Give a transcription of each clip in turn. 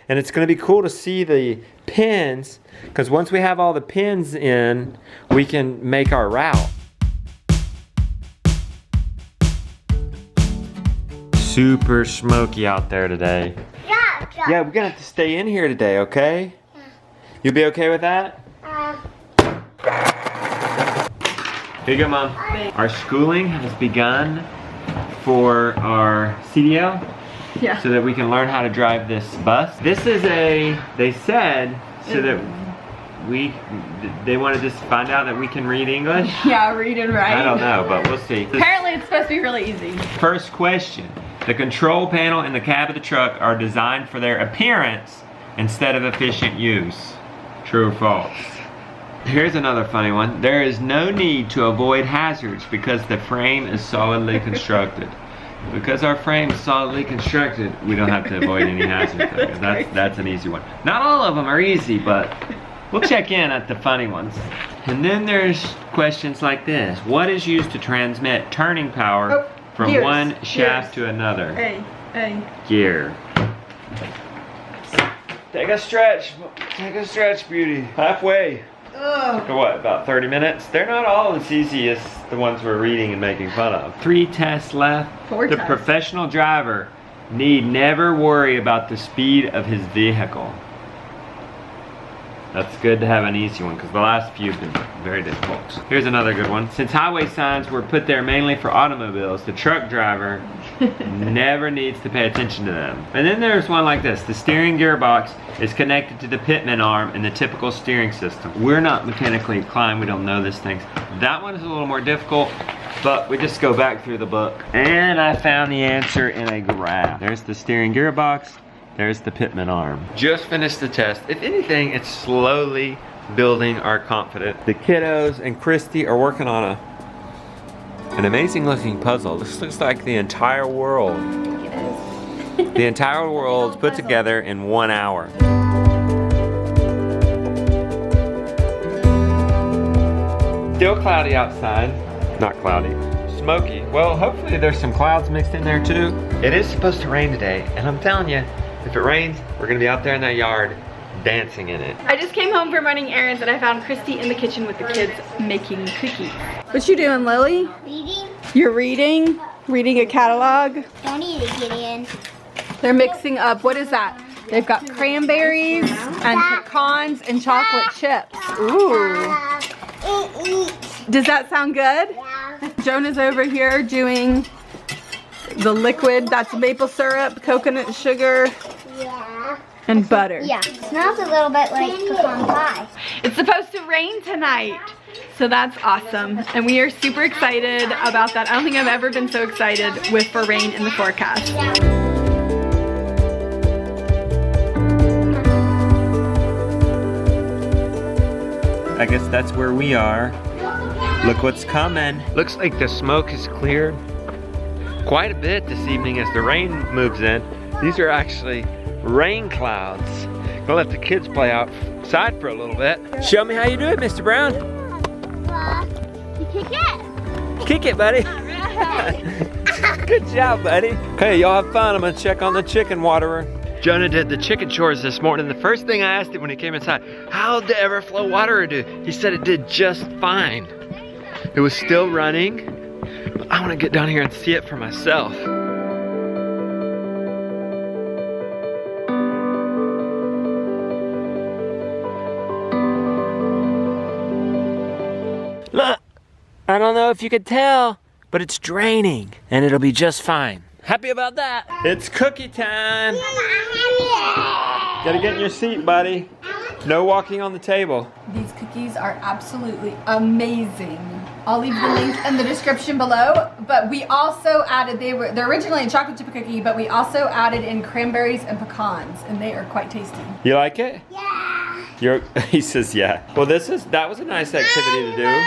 And it's gonna be cool to see the pins, because once we have all the pins in, we can make our route. Super smoky out there today. Yeah, we're gonna have to stay in here today, okay? Yeah. You'll be okay with that? Here you go, Mom. Our schooling has begun for our CDL. Yeah. So that we can learn how to drive this bus. This is they said, so that they want to just find out that we can read English? Yeah, read and write. I don't know, but we'll see. Apparently it's supposed to be really easy. First question. The control panel and the cab of the truck are designed for their appearance instead of efficient use. True or false? Here's another funny one. There is no need to avoid hazards because the frame is solidly constructed. Because our frame is solidly constructed, we don't have to avoid any hazards. That's an easy one. Not all of them are easy, but we'll check in at the funny ones. And then there's questions like this. What is used to transmit turning power from one shaft to another? Gear. Take a stretch, beauty. Halfway. For what, about 30 minutes? They're not all as easy as the ones we're reading and making fun of. 3 tests left. 4 tests. The professional driver need never worry about the speed of his vehicle. That's good to have an easy one, because the last few have been very difficult. Here's another good one. Since highway signs were put there mainly for automobiles, the truck driver never needs to pay attention to them. And then there's one like this. The steering gearbox is connected to the pitman arm in the typical steering system. We're not mechanically inclined, we don't know these things. That one is a little more difficult, but we just go back through the book. And I found the answer in a graph. There's the steering gearbox. There's the pitman arm. Just finished the test. If anything, it's slowly building our confidence. The kiddos and Christy are working on an amazing looking puzzle. This looks like the entire world. It is. The entire world's put together in 1 hour. Still cloudy outside. Not cloudy. Smoky. Well, hopefully there's some clouds mixed in there too. It is supposed to rain today, and I'm telling you, if it rains, we're gonna be out there in that yard dancing in it. I just came home from running errands and I found Christy in the kitchen with the kids making cookies. What you doing, Lily? Reading. You're reading? Reading a catalog? Don't need to get in. They're mixing up, what is that? They've got cranberries and pecans and chocolate chips. Ooh. Does that sound good? Yeah. Jonah's over here doing the liquid. That's maple syrup, coconut sugar, and butter. Yeah, it smells a little bit like pecan pie. It's supposed to rain tonight, so that's awesome. And we are super excited about that. I don't think I've ever been so excited for rain in the forecast. I guess that's where we are. Look what's coming. Looks like the smoke has cleared quite a bit this evening as the rain moves in. These are actually rain clouds. Gonna let the kids play outside for a little bit. Show me how you do it, Mr. Brown. You kick it. Kick it, buddy. All right. Good job, buddy. Okay, y'all have fun. I'm gonna check on the chicken waterer. Jonah did the chicken chores this morning. The first thing I asked him when he came inside, how'd the Everflow waterer do? He said it did just fine. It was still running. I want to get down here and see it for myself. Look, I don't know if you could tell, but it's draining and it'll be just fine. Happy about that. It's cookie time. Gotta get in your seat, buddy. No walking on the table. These cookies are absolutely amazing. I'll leave the link in the description below, but we also added, they're originally a chocolate chip cookie, but we also added in cranberries and pecans, and they are quite tasty. You like it? Yeah. He says yeah. Well, that was a nice activity to do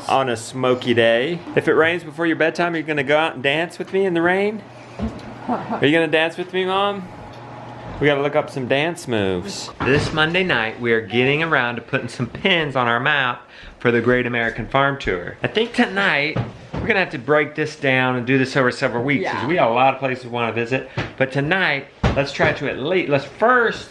on a smoky day. If it rains before your bedtime, you're gonna go out and dance with me in the rain? Are you gonna dance with me, Mom? We gotta look up some dance moves. This Monday night, we are getting around to putting some pins on our map for the Great American Farm Tour. I think tonight, we're gonna have to break this down and do this over several weeks. Yeah. We got a lot of places we wanna visit, but tonight, let's first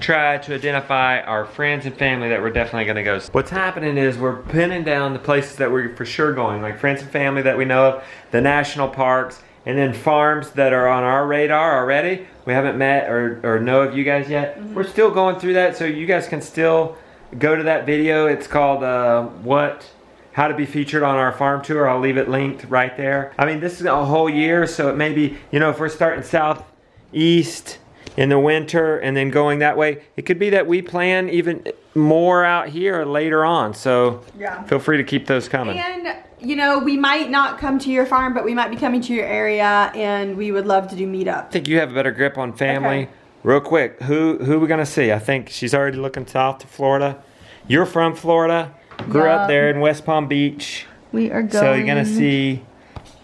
try to identify our friends and family that we're definitely gonna go. What's happening is we're pinning down the places that we're for sure going, like friends and family that we know of, the national parks, and then farms that are on our radar already. We haven't met or know of you guys yet. We're still going through that, so you guys can still go to that video. It's called how to be featured on our farm tour. I'll leave it linked right there. I mean, this is a whole year, so it may be, you know, if we're starting southeast in the winter and then going that way, it could be that we plan even more out here later on. So yeah, feel free to keep those coming. And you know, we might not come to your farm, but we might be coming to your area, and we would love to do meetup. I think you have a better grip on family. Okay. Real quick, who we gonna see? I think she's already looking south to Florida. You're from Florida, grew up there in West Palm Beach. We are going So you're gonna see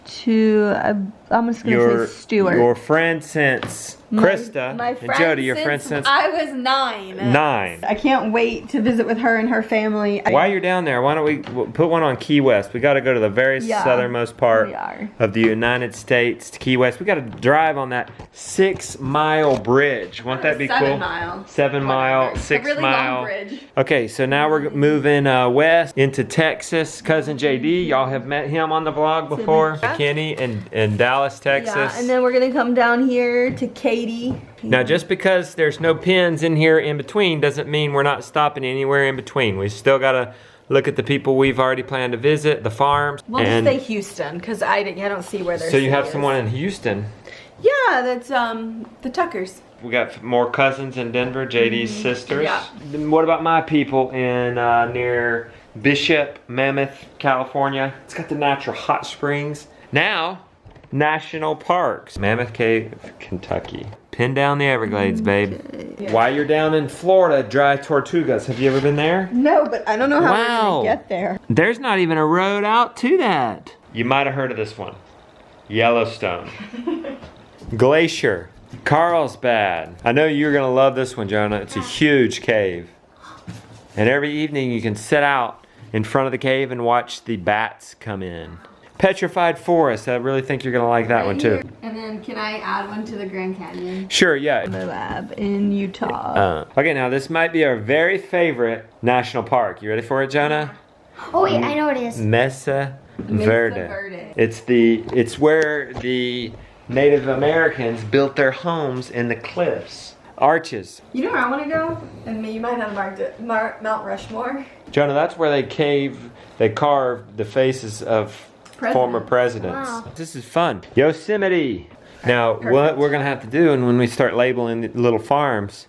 to, I'm just gonna say Stuart. Your friend since Krista My and Jody, your friend since I was 9. 9. I can't wait to visit with her and her family. While you're down there, why don't we put one on Key West? We got to go to the very southernmost part of the United States, to Key West. We got to drive on that 6-mile bridge. Won't that be 7 cool? mile. 7 mile, 6 a really mile. long bridge. Okay, so now we're moving west into Texas. Cousin JD, y'all have met him on the vlog before. Kenny in Dallas, Texas. Yeah, and then we're gonna come down here to Katie. Now, just because there's no pins in here in between doesn't mean we're not stopping anywhere in between. We still gotta look at the people we've already planned to visit, the farms. We'll just say Houston, because I don't see where they're. So you have someone in Houston. Yeah, that's the Tuckers. We got more cousins in Denver, JD's sisters. Yeah. Then what about my people in near Bishop, Mammoth, California? It's got the natural hot springs. Now, national parks. Mammoth Cave, Kentucky. Pin down the Everglades, babe. Yeah. While you're down in Florida, Dry Tortugas. Have you ever been there? No, but I don't know how we're gonna get there. There's not even a road out to that. You might have heard of this one. Yellowstone. Glacier. Carlsbad. I know you're gonna love this one, Jonah. It's a huge cave. And every evening you can sit out in front of the cave and watch the bats come in. Petrified Forest. I really think you're gonna like that one too. And then can I add one to the Grand Canyon? Sure, yeah. Moab in Utah. Okay, now this might be our very favorite national park. You ready for it, Jonah? Oh wait, I know what it is. Mesa Verde. Verde. It's where the Native Americans built their homes in the cliffs. Arches. You know where I want to go? And you might have marked it. Mount Rushmore. Jonah, that's where they carved the faces of former presidents. Wow. This is fun. Yosemite. Now, what we're gonna have to do, and when we start labeling the little farms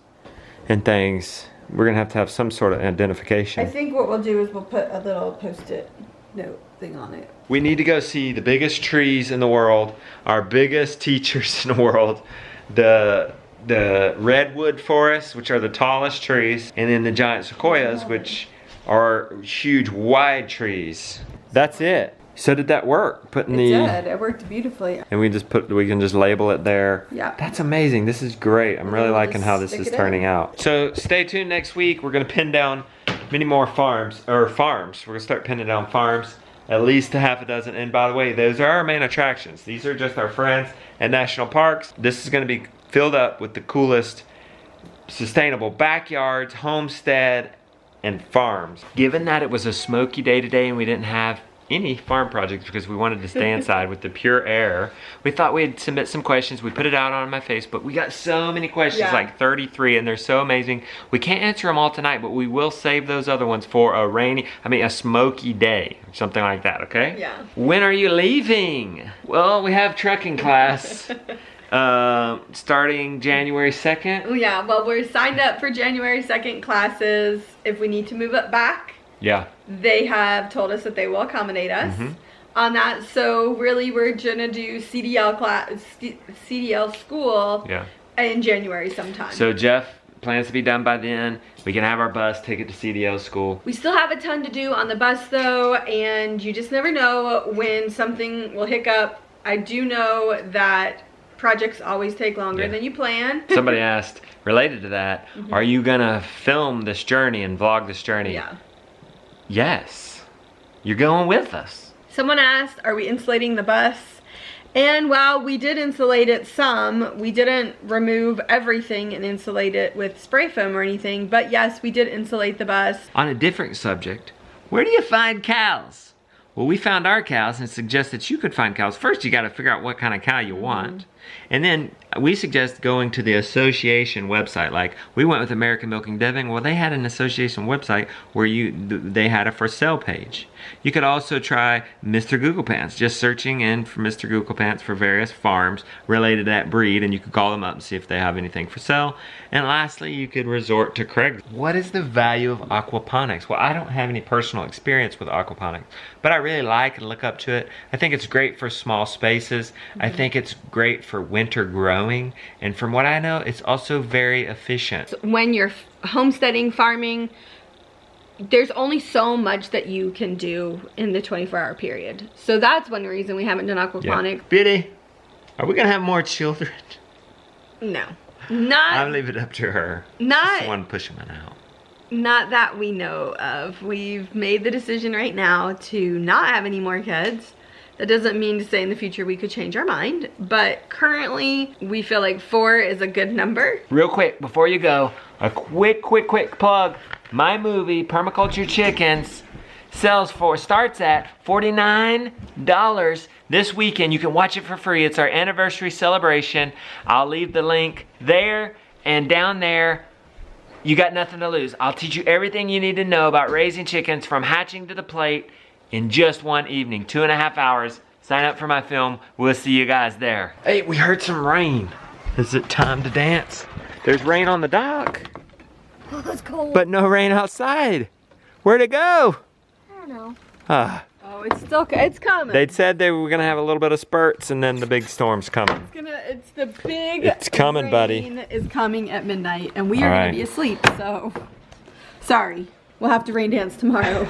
and things, we're gonna have to have some sort of identification. I think what we'll do is we'll put a little post-it note thing on it. We need to go see the biggest trees in the world, our biggest teachers in the world, the redwood forests, which are the tallest trees, and then the giant sequoias, which are huge, wide trees. That's it. So did that work? Putting It did. It worked beautifully. And we can just label it there. Yeah. That's amazing. This is great. I'm really We'll liking just how this stick is it turning in. out. So stay tuned next week. We're gonna pin down many more farms. We're gonna start pinning down farms, at least a half a dozen. And by the way, those are our main attractions. These are just our friends and national parks. This is gonna be filled up with the coolest sustainable backyards, homestead, and farms. Given that it was a smoky day today and we didn't have any farm projects because we wanted to stay inside with the pure air, we thought we'd submit some questions. We put it out on my Facebook. We got so many questions, like 33, and they're so amazing. We can't answer them all tonight, but we will save those other ones for a smoky day, or something like that, okay? Yeah. When are you leaving? Well, we have trucking class starting January 2nd. Oh yeah, well we're signed up for January 2nd classes. If we need to move it back, Yeah. they have told us that they will accommodate us on that. So really we're gonna do CDL school in January sometime. So Jeff plans to be done by then. We can have our bus, take it to CDL school. We still have a ton to do on the bus though, and you just never know when something will hiccup. I do know that projects always take longer than you plan. Somebody asked, related to that, are you gonna film this journey and vlog this journey? Yeah. Yes. You're going with us. Someone asked, are we insulating the bus? And while we did insulate it some, we didn't remove everything and insulate it with spray foam or anything. But yes, we did insulate the bus. On a different subject, where do you find cows? Well, we found our cows and suggest that you could find cows. First, you got to figure out what kind of cow you want. And then we suggest going to the association website. Like we went with American Milking Devon. Well, they had an association website where they had a for sale page. You could also try Mr. Google Pants, just searching in for Mr. Google Pants for various farms related to that breed, and you could call them up and see if they have anything for sale. And lastly, you could resort to Craigslist. What is the value of aquaponics? Well, I don't have any personal experience with aquaponics, but I really like and look up to it. I think it's great for small spaces. I think it's great for winter growing, and from what I know, it's also very efficient. When you're homesteading, farming, there's only so much that you can do in the 24-hour period. So that's one reason we haven't done aquaponics. Yeah. Biddy, are we gonna have more children? No, not. I'll leave it up to her. Not Just one pushing one out. Not that we know of. We've made the decision right now to not have any more kids. That doesn't mean to say in the future we could change our mind, but currently we feel like 4 is a good number. Real quick, before you go, a quick plug. My movie, Permaculture Chickens, starts at $49 this weekend. You can watch it for free. It's our anniversary celebration. I'll leave the link there and down there. You got nothing to lose. I'll teach you everything you need to know about raising chickens from hatching to the plate in just one evening, 2.5 hours. Sign up for my film. We'll see you guys there. Hey, we heard some rain. Is it time to dance? There's rain on the dock. Oh, it's cold. But no rain outside. Where'd it go? I don't know. Oh, it's coming. They'd said they were gonna have a little bit of spurts and then the big storm's coming. It's the big It's coming, rain buddy. Is coming at midnight, and we are All gonna right. be asleep, so sorry. We'll have to rain dance tomorrow.